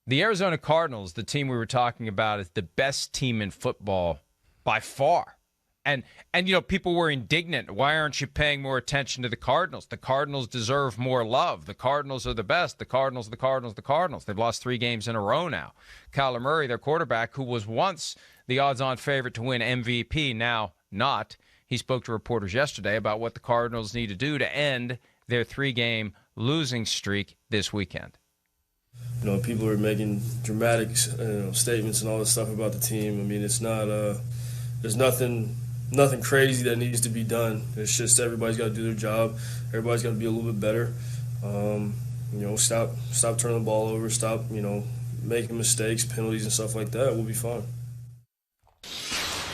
The Arizona Cardinals, the team we were talking about, is the best team in football by far. And people were indignant. Why aren't you paying more attention to the Cardinals? The Cardinals deserve more love. The Cardinals are the best. The Cardinals, the Cardinals, the Cardinals. They've lost 3 games in a row now. Kyler Murray, their quarterback, who was once the odds-on favorite to win MVP, now not. He spoke to reporters yesterday about what the Cardinals need to do to end their 3-game losing streak this weekend. People are making dramatic statements and all this stuff about the team. I mean, it's not there's nothing crazy that needs to be done. It's just everybody's got to do their job. Everybody's got to be a little bit better. Stop turning the ball over. Stop, making mistakes, penalties, and stuff like that. We'll be fine.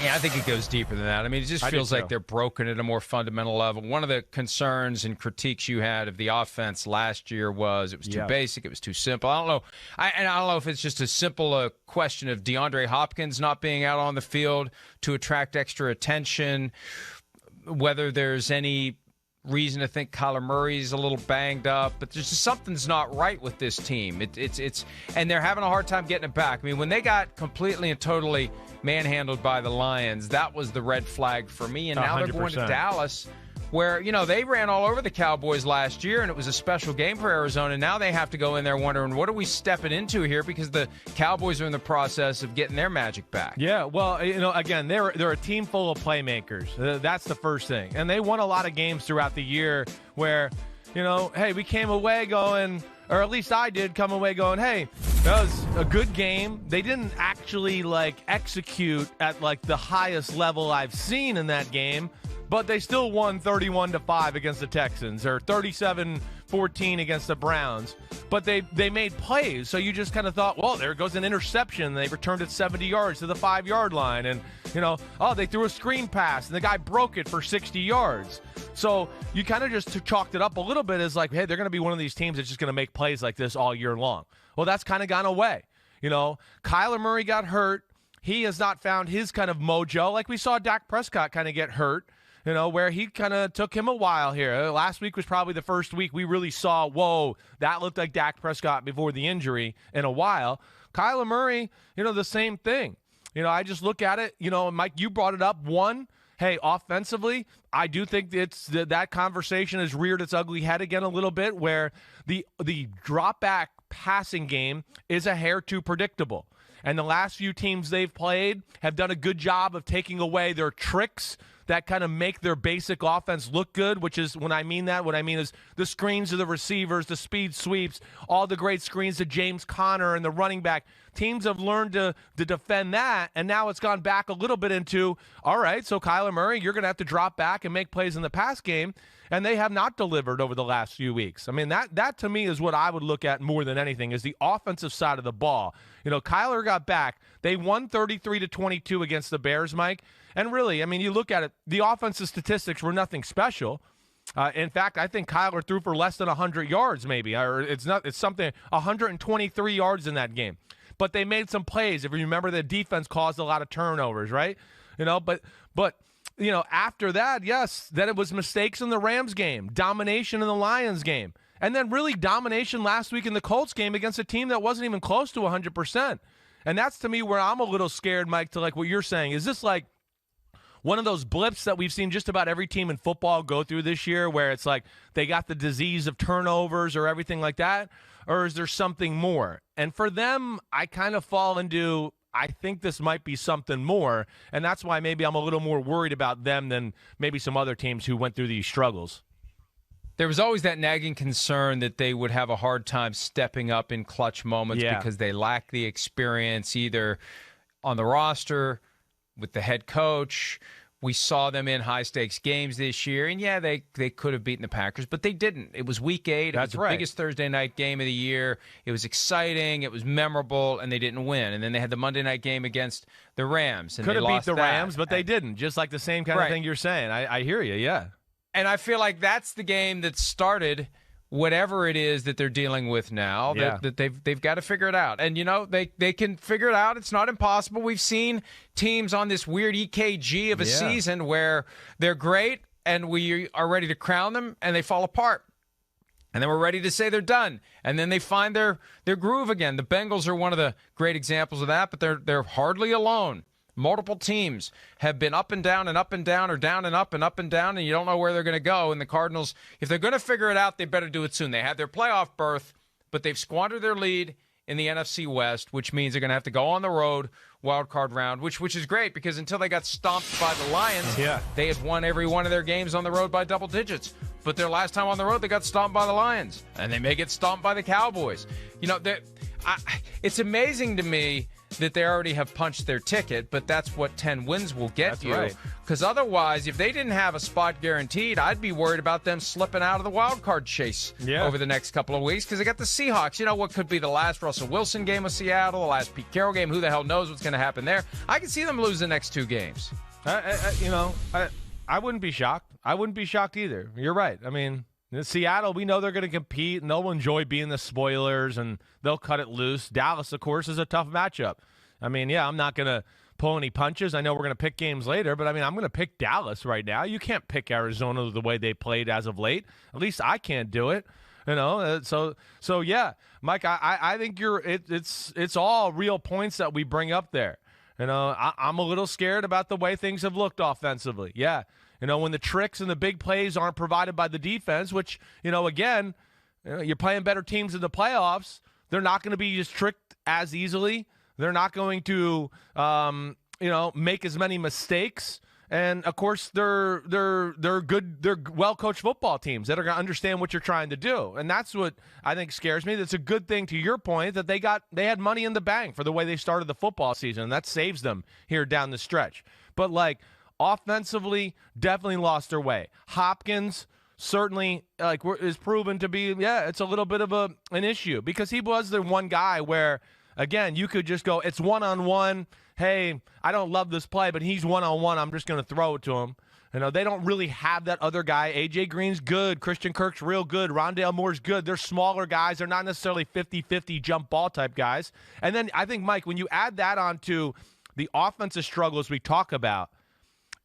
Yeah, I think it goes deeper than that. I mean, it just feels like they're broken at a more fundamental level. One of the concerns and critiques you had of the offense last year was it was too basic, it was too simple. I don't know. I don't know if it's just as simple a question of DeAndre Hopkins not being out on the field to attract extra attention, whether there's any reason to think Kyler Murray's a little banged up, but there's just something's not right with this team. It's and they're having a hard time getting it back. I mean, when they got completely and totally manhandled by the Lions, that was the red flag for me. And now 100%. They're going to Dallas, where, they ran all over the Cowboys last year, and it was a special game for Arizona. Now they have to go in there wondering, what are we stepping into here? Because the Cowboys are in the process of getting their magic back. Yeah, well, again, they're a team full of playmakers. That's the first thing. And they won a lot of games throughout the year where, hey, we came away going, or at least I did come away going, hey, that was a good game. They didn't actually, execute at, the highest level I've seen in that game, but they still won 31-5 against the Texans, or 37-14 against the Browns. But they made plays, so you just kind of thought, well, there goes an interception. They returned it 70 yards to the 5-yard line. And, they threw a screen pass, and the guy broke it for 60 yards. So you kind of just chalked it up a little bit as hey, they're going to be one of these teams that's just going to make plays like this all year long. Well, that's kind of gone away. Kyler Murray got hurt. He has not found his kind of mojo, like we saw Dak Prescott kind of get hurt, where he kind of took him a while here. Last week was probably the first week we really saw, whoa, that looked like Dak Prescott before the injury in a while. Kyler Murray, the same thing. I just look at it, Mike, you brought it up. Hey, offensively, I do think it's that conversation has reared its ugly head again a little bit, where the drop back passing game is a hair too predictable. And the last few teams they've played have done a good job of taking away their tricks that kind of make their basic offense look good, which is, what I mean is the screens to the receivers, the speed sweeps, all the great screens to James Conner and the running back. Teams have learned to defend that, and now it's gone back a little bit into, all right, so Kyler Murray, you're going to have to drop back and make plays in the pass game, and they have not delivered over the last few weeks. I mean, that to me is what I would look at more than anything, is the offensive side of the ball. Kyler got back. They won 33-22 against the Bears, Mike. And really, I mean, you look at it, the offensive statistics were nothing special. In fact, I think Kyler threw for less than 100 yards maybe, or it's something 123 yards in that game. But they made some plays. If you remember, the defense caused a lot of turnovers, right? But after that, yes, then it was mistakes in the Rams game, domination in the Lions game, and then really domination last week in the Colts game against a team that wasn't even close to 100%. And that's, to me, where I'm a little scared, Mike, to what you're saying. Is this one of those blips that we've seen just about every team in football go through this year, where it's they got the disease of turnovers or everything like that? Or is there something more? And for them, I kind of fall into, I think this might be something more, and that's why maybe I'm a little more worried about them than maybe some other teams who went through these struggles. There was always that nagging concern that they would have a hard time stepping up in clutch moments because they lack the experience either on the roster, with the head coach. We saw them in high-stakes games this year, and they could have beaten the Packers, but they didn't. It was Week 8. It was the biggest Thursday night game of the year. It was exciting. It was memorable, and they didn't win. And then they had the Monday night game against the Rams, and could they have lost beat the that. Rams, but they didn't. Just like the same kind of thing you're saying. I hear you, yeah. And I feel like that's the game that started whatever it is that they're dealing with now, that they've got to figure it out. And, they can figure it out. It's not impossible. We've seen teams on this weird EKG of a season where they're great and we are ready to crown them and they fall apart. And then we're ready to say they're done. And then they find their groove again. The Bengals are one of the great examples of that, but they're hardly alone. Multiple teams have been up and down, or down and up and down, and you don't know where they're going to go. And the Cardinals, if they're going to figure it out, they better do it soon. They had their playoff berth, but they've squandered their lead in the NFC West, which means they're going to have to go on the road wild card round, which is great because until they got stomped by the Lions, they had won every one of their games on the road by double digits. But their last time on the road, they got stomped by the Lions, and they may get stomped by the Cowboys. You know, it's amazing to me that they already have punched their ticket, but that's what 10 wins will get you. Because otherwise, if they didn't have a spot guaranteed, I'd be worried about them slipping out of the wild card chase over the next couple of weeks because they got the Seahawks. You know, what could be the last Russell Wilson game of Seattle, the last Pete Carroll game. Who the hell knows what's going to happen there? I can see them lose the next 2 games. I wouldn't be shocked. I wouldn't be shocked either. You're right. I mean, in Seattle, we know they're going to compete, and they'll enjoy being the spoilers, and they'll cut it loose. Dallas, of course, is a tough matchup. I mean, I'm not going to pull any punches. I know we're going to pick games later, but, I mean, I'm going to pick Dallas right now. You can't pick Arizona the way they played as of late. At least I can't do it. You know, so yeah, Mike, I think it's all real points that we bring up there. You know, I'm a little scared about the way things have looked offensively. Yeah. You know, when the tricks and the big plays aren't provided by the defense, which, again, you're playing better teams in the playoffs. They're not going to be just tricked as easily. They're not going to, make as many mistakes. And, of course, they're good. They're well-coached football teams that are going to understand what you're trying to do. And that's what I think scares me. That's a good thing, to your point, that they had money in the bank for the way they started the football season. And that saves them here down the stretch. But, offensively, definitely lost their way. Hopkins certainly is proven to be, it's a little bit of an issue because he was the one guy where, again, you could just go, it's one-on-one. Hey, I don't love this play, but he's one-on-one. I'm just going to throw it to him. They don't really have that other guy. A.J. Green's good. Christian Kirk's real good. Rondale Moore's good. They're smaller guys. They're not necessarily 50-50 jump ball type guys. And then I think, Mike, when you add that onto the offensive struggles we talk about,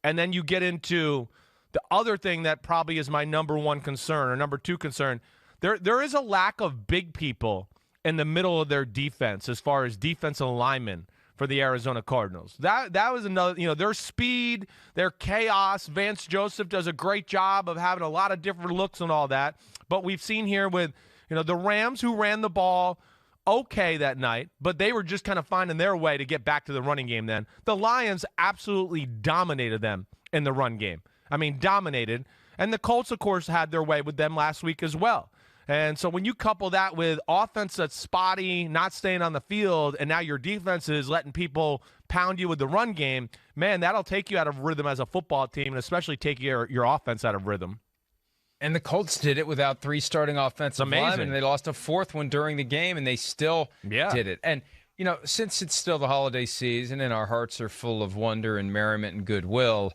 and then you get into the other thing that probably is my number one concern or number 2 concern, there is a lack of big people in the middle of their defense as far as defensive linemen for the Arizona Cardinals. That was another, their speed, their chaos. Vance Joseph does a great job of having a lot of different looks and all that. But we've seen here with, the Rams who ran the ball okay that night, but they were just kind of finding their way to get back to the running game then. The Lions absolutely dominated them in the run game. I mean, dominated. And the Colts, of course, had their way with them last week as well. And so when you couple that with offense that's spotty, not staying on the field, and now your defense is letting people pound you with the run game, man, that'll take you out of rhythm as a football team and especially take your offense out of rhythm. And the Colts did it without 3 starting offensive linemen. And they lost a 4th one during the game, and they still did it. And, since it's still the holiday season and our hearts are full of wonder and merriment and goodwill,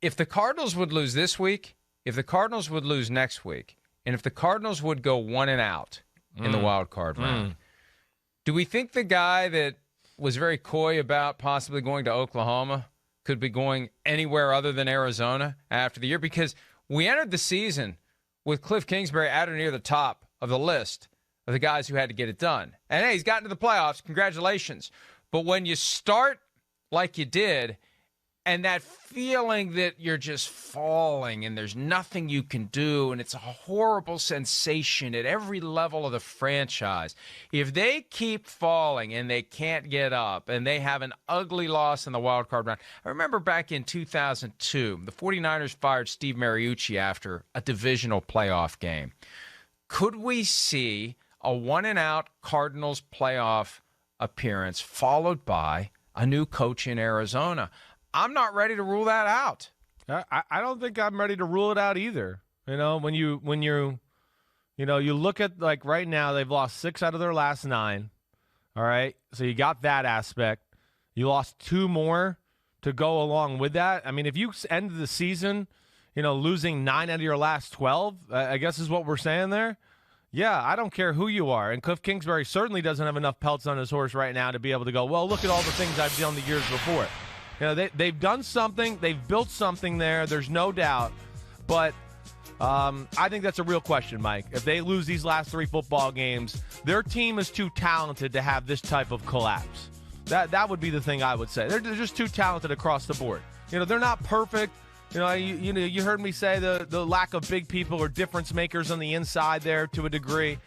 if the Cardinals would lose this week, if the Cardinals would lose next week, and if the Cardinals would go 1-out in the wild card round, do we think the guy that was very coy about possibly going to Oklahoma could be going anywhere other than Arizona after the year? Because we entered the season with Cliff Kingsbury at or near the top of the list of the guys who had to get it done. And, hey, he's gotten to the playoffs. Congratulations. But when you start like you did, and that feeling that you're just falling and there's nothing you can do, and it's a horrible sensation at every level of the franchise. If they keep falling and they can't get up and they have an ugly loss in the wild card round. I remember back in 2002, the 49ers fired Steve Mariucci after a divisional playoff game. Could we see a 1-out Cardinals playoff appearance followed by a new coach in Arizona? I'm not ready to rule that out. I don't think I'm ready to rule it out either. When you look at right now, they've lost 6 out of their last 9. All right. So you got that aspect. You lost 2 more to go along with that. I mean, if you ended the season, losing 9 out of your last 12, I guess is what we're saying there. Yeah, I don't care who you are. And Cliff Kingsbury certainly doesn't have enough pelts on his horse right now to be able to go, well, look at all the things I've done the years before. They've done something. They've built something there. There's no doubt. But I think that's a real question, Mike. If they lose these last 3 football games, their team is too talented to have this type of collapse. That would be the thing I would say. They're just too talented across the board. They're not perfect. You heard me say the lack of big people or difference makers on the inside there to a degree.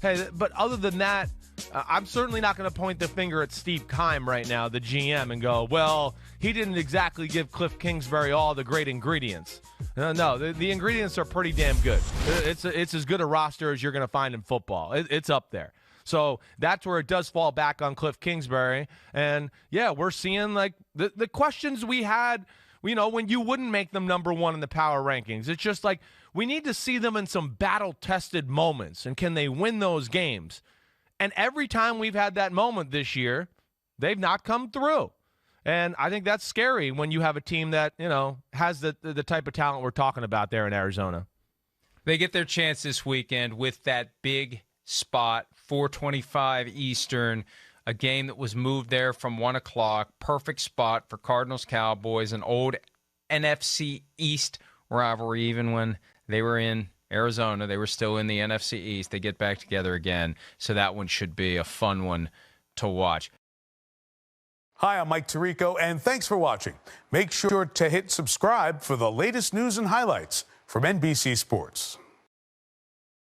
Hey, but other than that, I'm certainly not going to point the finger at Steve Keim right now, the GM, and go, well, he didn't exactly give Cliff Kingsbury all the great ingredients. No, the ingredients are pretty damn good. It's as good a roster as you're going to find in football. It's up there. So that's where it does fall back on Cliff Kingsbury. And, yeah, we're seeing, like, the questions we had, when you wouldn't make them number 1 in the power rankings. It's just like we need to see them in some battle-tested moments, and can they win those games? And every time we've had that moment this year, they've not come through. And I think that's scary when you have a team that, has the type of talent we're talking about there in Arizona. They get their chance this weekend with that big spot, 4:25 Eastern, a game that was moved there from 1 o'clock. Perfect spot for Cardinals Cowboys, an old NFC East rivalry. Even when they were in Arizona, they were still in the NFC East. They get back together again, so that one should be a fun one to watch. Hi, I'm Mike Tirico, and thanks for watching. Make sure to hit subscribe for the latest news and highlights from NBC Sports.